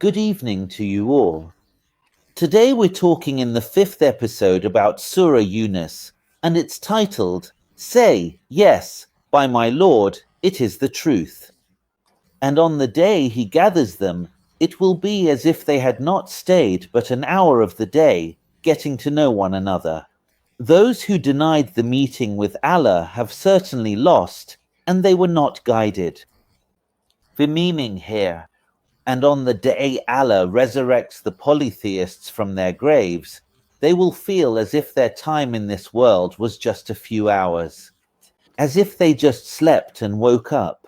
Good evening to you all. Today we're talking in the 5th episode about Surah Yunus, and it's titled, Say, Yes, by my Lord, it is the truth. And on the day he gathers them, it will be as if they had not stayed but an hour of the day, getting to know one another. Those who denied the meeting with Allah have certainly lost, and they were not guided. The meaning here, and on the day Allah resurrects the polytheists from their graves, they will feel as if their time in this world was just a few hours, as if they just slept and woke up.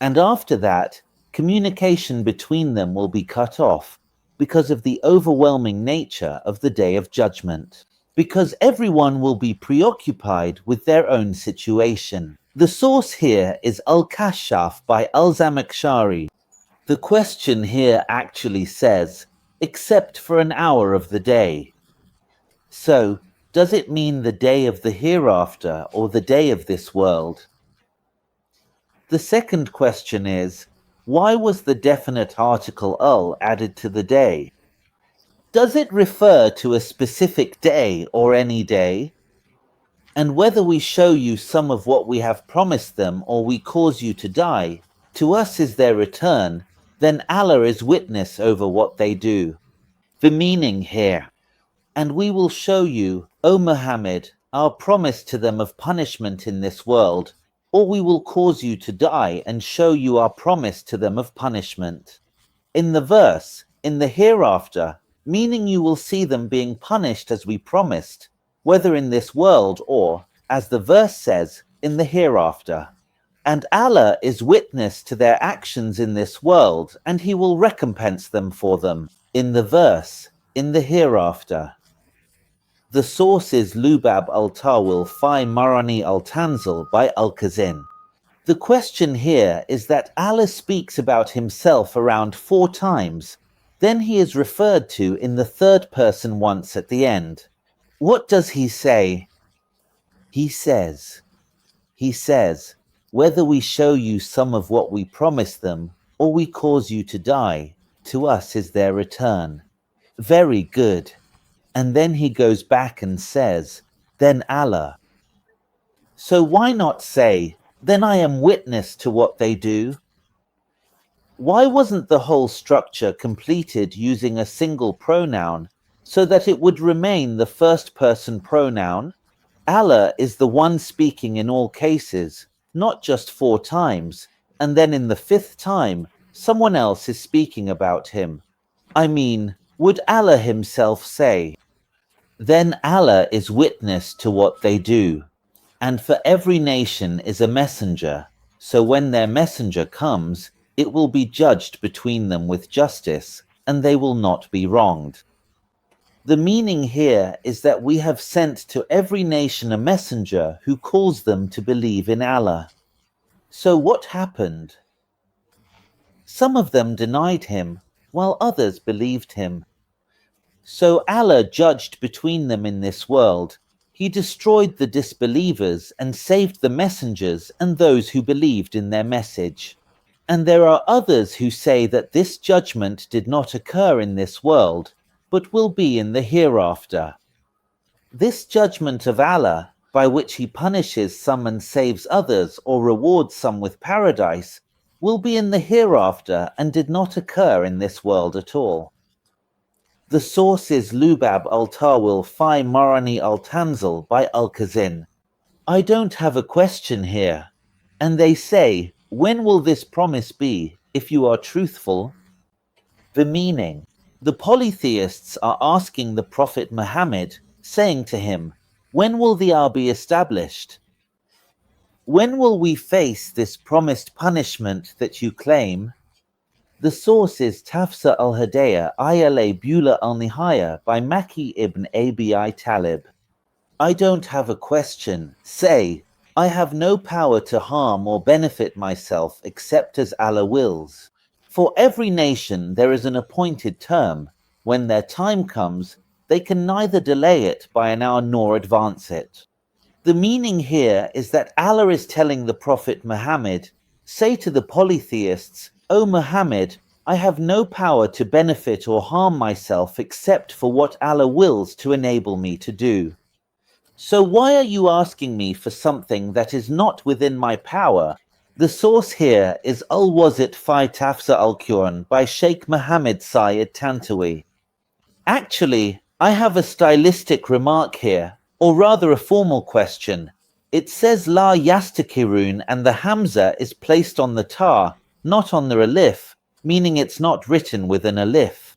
And after that, communication between them will be cut off because of the overwhelming nature of the Day of Judgment, because everyone will be preoccupied with their own situation. The source here is Al-Kashaf by Al-Zamakhshari. The question here actually says, except for an hour of the day. So, does it mean the day of the hereafter or the day of this world? The second question is, why was the definite article al added to the day? Does it refer to a specific day or any day? And whether we show you some of what we have promised them or we cause you to die, to us is their return, then Allah is witness over what they do. The meaning here, and we will show you, O Muhammad, our promise to them of punishment in this world, or we will cause you to die and show you our promise to them of punishment. In the verse, in the hereafter, meaning you will see them being punished as we promised, whether in this world or, as the verse says, in the hereafter. And Allah is witness to their actions in this world, and he will recompense them for them, in the verse, in the hereafter. The source is Lubab al-Tawil fi Marani al-Tanzil by Al-Kazin. The question here is that Allah speaks about himself around 4 times, then he is referred to in the third person once at the end. What does he say? He says, whether we show you some of what we promised them, or we cause you to die, to us is their return. Very good. And then he goes back and says, then Allah. So why not say, then I am witness to what they do? Why wasn't the whole structure completed using a single pronoun, so that it would remain the first person pronoun? Allah is the one speaking in all cases, not just 4 times, and then in the 5th time, someone else is speaking about him. I mean, would Allah himself say, then Allah is witness to what they do, and for every nation is a messenger, so when their messenger comes, it will be judged between them with justice, and they will not be wronged. The meaning here is that we have sent to every nation a messenger who calls them to believe in Allah. So what happened? Some of them denied him, while others believed him. So Allah judged between them in this world. He destroyed the disbelievers and saved the messengers and those who believed in their message. And there are others who say that this judgment did not occur in this world, but will be in the hereafter. This judgment of Allah, by which he punishes some and saves others or rewards some with paradise, will be in the hereafter and did not occur in this world at all. The source is Lubab al-Tawil fi Marani al-Tanzil by Al-Kazin. I don't have a question here. And they say, when will this promise be, if you are truthful? The meaning. The polytheists are asking the Prophet Muhammad, saying to him, when will the hour be established? When will we face this promised punishment that you claim? The source is Tafsir al-Hidayah Ayala Bula al-Nihaya by Maki ibn Abi Talib. I don't have a question. Say, I have no power to harm or benefit myself except as Allah wills. For every nation there is an appointed term. When their time comes, they can neither delay it by an hour nor advance it. The meaning here is that Allah is telling the Prophet Muhammad, say to the polytheists, O Muhammad, I have no power to benefit or harm myself except for what Allah wills to enable me to do. So why are you asking me for something that is not within my power? The source here is Al-Wazit fi Tafsir al-Quran by Sheikh Mohammed Syed Tantawi. Actually, I have a stylistic remark here, or rather a formal question. It says La Yastakirun and the Hamza is placed on the ta, not on the alif, meaning it's not written with an alif.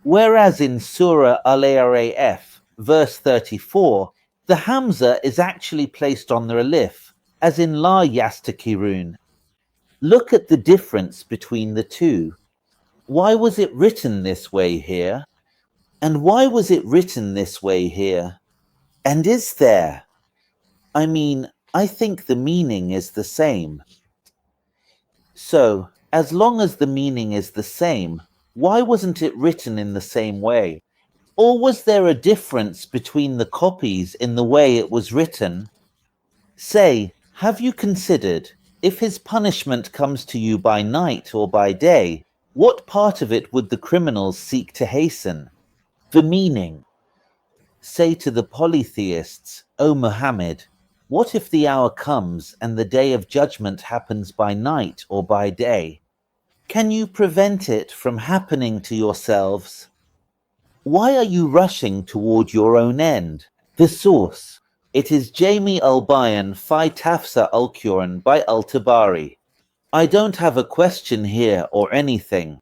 Whereas in Surah Al-Araf, verse 34, the Hamza is actually placed on the alif, as in La Yastakirun. Look at the difference between the two. Why was it written this way here? And why was it written this way here? And is there? I mean, I think the meaning is the same. So, as long as the meaning is the same, why wasn't it written in the same way? Or was there a difference between the copies in the way it was written? Say, have you considered, if his punishment comes to you by night or by day, what part of it would the criminals seek to hasten? The meaning. Say to the polytheists, O Muhammad, what if the hour comes and the day of judgment happens by night or by day? Can you prevent it from happening to yourselves? Why are you rushing toward your own end? The source. It is Jami al-Bayan fi Tafsir al-Quran by al-Tabari. I don't have a question here or anything.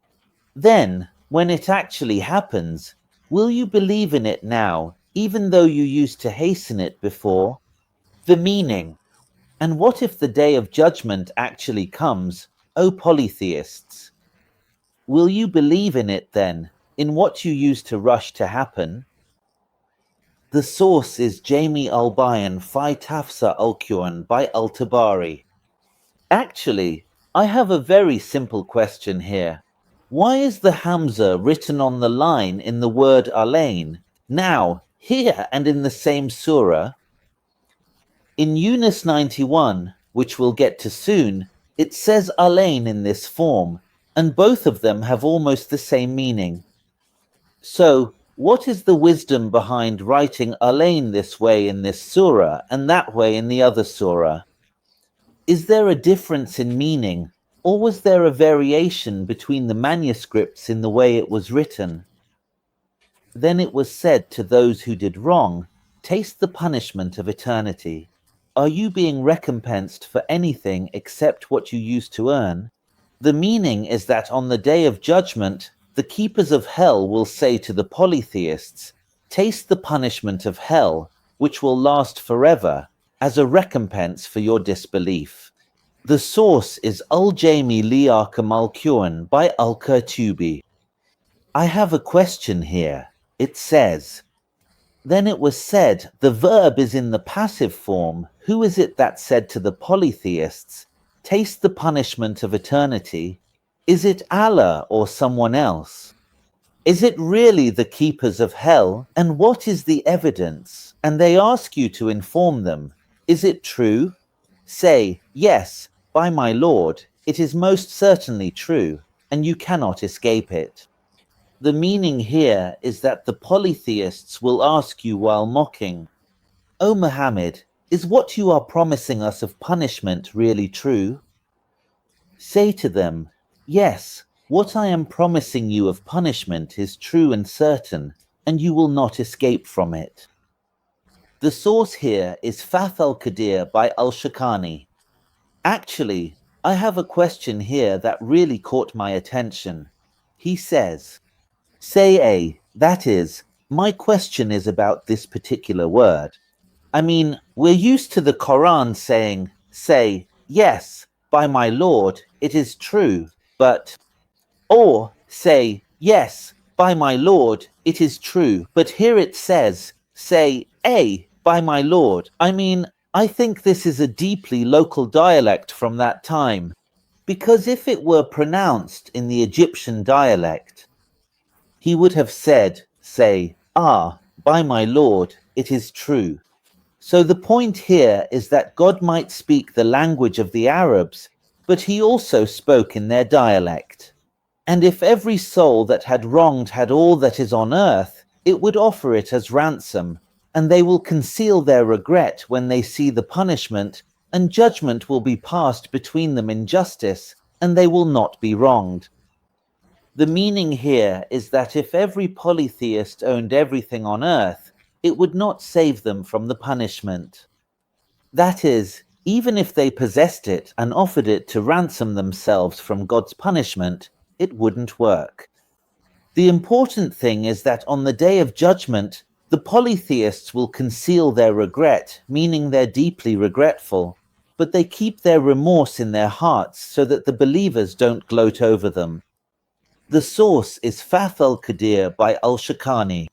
Then, when it actually happens, will you believe in it now, even though you used to hasten it before? The meaning. And what if the day of judgment actually comes, O polytheists? Will you believe in it then, in what you used to rush to happen? The source is Jami al-Bayan fi Tafsir al-Quran by al-Tabari. Actually, I have a very simple question here. Why is the Hamza written on the line in the word alain, now, here and in the same surah? In Yunus 91, which we'll get to soon, it says alain in this form, and both of them have almost the same meaning. So, what is the wisdom behind writing alain this way in this surah and that way in the other surah? Is there a difference in meaning, or was there a variation between the manuscripts in the way it was written? Then it was said to those who did wrong, taste the punishment of eternity. Are you being recompensed for anything except what you used to earn? The meaning is that on the day of judgment, the keepers of hell will say to the polytheists, taste the punishment of hell, which will last forever, as a recompense for your disbelief. The source is Al-Jami Li'akam al-Quran by al-Qurtubi. I have a question here. It says, then it was said, the verb is in the passive form. Who is it that said to the polytheists, taste the punishment of eternity? Is it Allah or someone else? Is it really the keepers of hell? And what is the evidence? And they ask you to inform them. Is it true? Say, yes, by my Lord, it is most certainly true, and you cannot escape it. The meaning here is that the polytheists will ask you while mocking, O Muhammad, is what you are promising us of punishment really true? Say to them, yes, what I am promising you of punishment is true and certain, and you will not escape from it. The source here is Fath al-Qadir by al-Shakani. Actually, I have a question here that really caught my attention. He says, say, that is, my question is about this particular word. I mean, we're used to the Quran saying, say, yes, by my Lord, it is true, but, or say, yes, by my Lord, it is true, but here it says, say, by my Lord. I mean, I think this is a deeply local dialect from that time, because if it were pronounced in the Egyptian dialect, he would have said, say, by my Lord, it is true. So the point here is that God might speak the language of the Arabs, but he also spoke in their dialect. And if every soul that had wronged had all that is on earth, it would offer it as ransom, and they will conceal their regret when they see the punishment, and judgment will be passed between them in justice, and they will not be wronged. The meaning here is that if every polytheist owned everything on earth, it would not save them from the punishment. That is, even if they possessed it and offered it to ransom themselves from God's punishment, it wouldn't work. The important thing is that on the day of judgment, the polytheists will conceal their regret, meaning they're deeply regretful, but they keep their remorse in their hearts so that the believers don't gloat over them. The source is Fath al-Qadir by al-Shakani.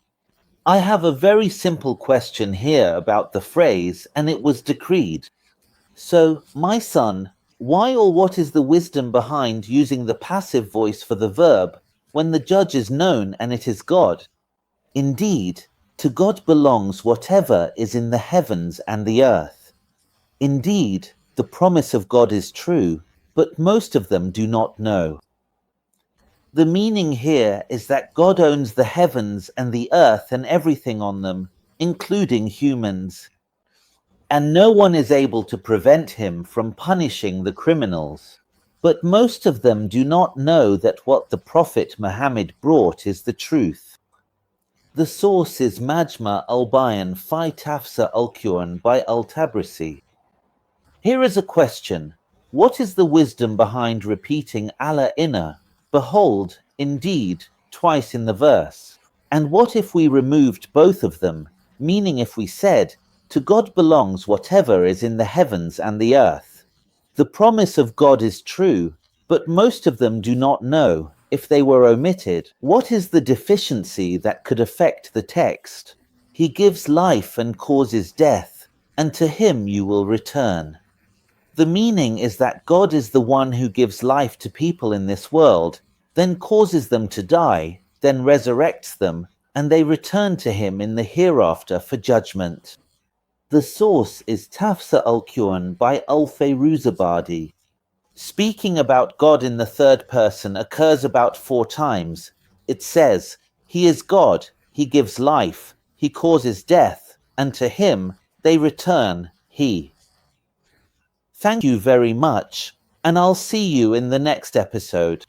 I have a very simple question here about the phrase, and it was decreed. So, my son, why or what is the wisdom behind using the passive voice for the verb when the judge is known and it is God? Indeed, to God belongs whatever is in the heavens and the earth. Indeed, the promise of God is true, but most of them do not know. The meaning here is that God owns the heavens and the earth and everything on them, including humans. And no one is able to prevent him from punishing the criminals. But most of them do not know that what the Prophet Muhammad brought is the truth. The source is Majma al-Bayan fi Tafsir al-Quran by al-Tabrisi. Here is a question. What is the wisdom behind repeating Allah inna, behold, indeed, twice in the verse? And what if we removed both of them, meaning if we said, to God belongs whatever is in the heavens and the earth? The promise of God is true, but most of them do not know, if they were omitted, what is the deficiency that could affect the text? He gives life and causes death, and to him you will return. The meaning is that God is the one who gives life to people in this world, then causes them to die, then resurrects them, and they return to him in the hereafter for judgment. The source is Tafsir al-Quran by al-Fayruzabadi. Speaking about God in the third person occurs about 4 times. It says, He is God, He gives life, He causes death, and to Him they return, He. Thank you very much, and I'll see you in the next episode.